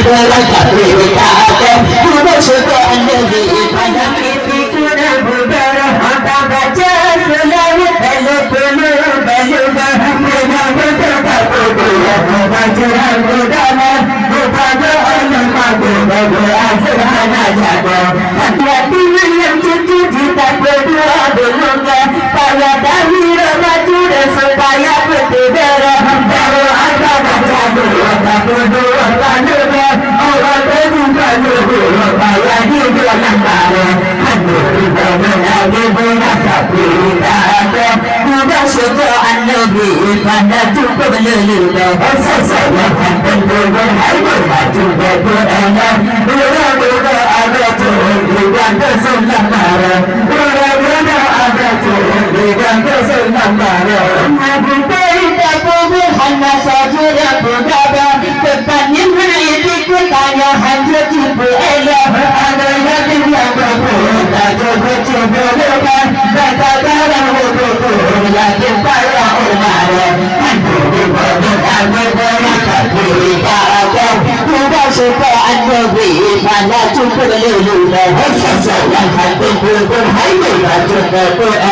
bola kabri kaate kuda suko annabi pada kiti kuda budara hata baca selalu belu belu belu bahmena betapa kuda baca budara pada Allah madu bagu asrana jago hati yang cucu kita berdua belumnya pada dahir maju dan supaya bertidara baru ada baca dua berdua tandunya orang berjumpa dua bayar di dalam barang aduh kita menagi berasa kita ada mudah suka Nabi pada cukup leluhur saya akan berharap maju berdoa berdoa ada Tuhan dengan kesenangan barang berdoa ada Tuhan dengan kesenangan barang aku tidak boleh hanya saja yang bergaba kepadanya itu tanya hanya tipu elah ada yang berdoa coba coba lepas kata dalam berdoa lagi para Umar aku berdoa berdoa kabulkan mudah suka Nabi pada cukup leluhur saya akan berharap maju berdoa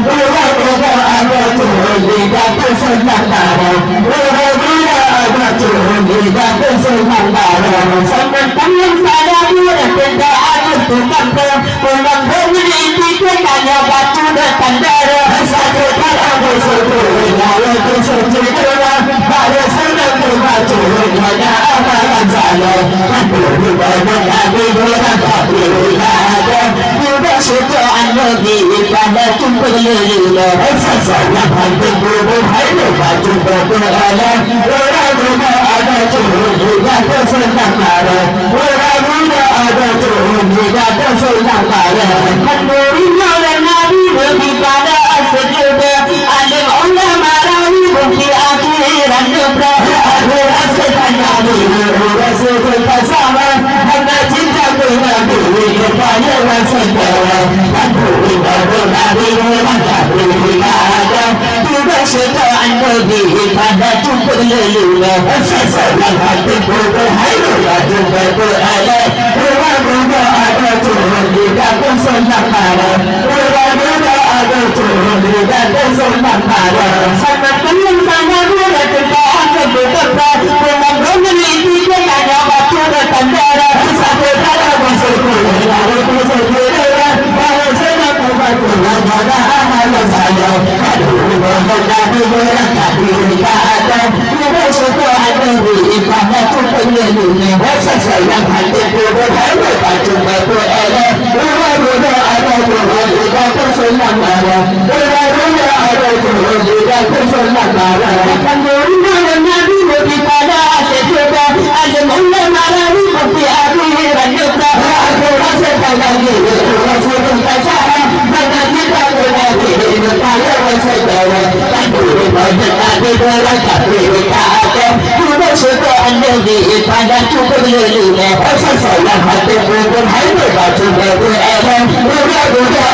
berdoa ada Tuhan dengan kesenangan berdoa ada Tuhan dengan kesenangan sangat tangan pada dua benda ada tukang pulang beli tiket hanya batu dan tandara satu kalau bersatu lalu bersatu pada senang berbaju hanya amalan salah aku berdoa berdoa berdoa mudah suka Nabi pada cukup leluhur saya akan berharap maju berdoa berdoa ada Tuhan dengan kesenangan berdoa ada Tuhan dengan kesenangan menurutnya Nabi lebih pada sejuta alim ulama rawi bukti akhiran nubra akhirat setanyamu rasul bersama hanya cinta Nabi kepada rasulullah aku Nabi ada juga suka Nabi pada cukup leluhur saya hati berharap maju berdoa berdoa ada Tuhan dengan kesenangan berdoa ada Tuhan dengan kesenangan sangat tenang sangat mudah kita akan berdoa dengan memiliki hanya batu dan tandara satu kala bersyukur lalu bersyukur pada senang berbatu pada amalan saya aduh berdoa berdoa kita ada mudah suka Nabi pada cukup leluhur saya hati berharap maju berdoa berdoa ada Tuhan dengan kesenangan berdoa ada Tuhan dengan kesenangan menurutnya Nabi lebih pada sejuta alim ulama rawi bukti akhiran nubra akhirat setanyamu rasul bersama hanya cinta Nabi kepada rasulullah aku berdoa berdoa mudah suka Nabi pada cukup leluhur saya hati berharap maju berdoa berdoa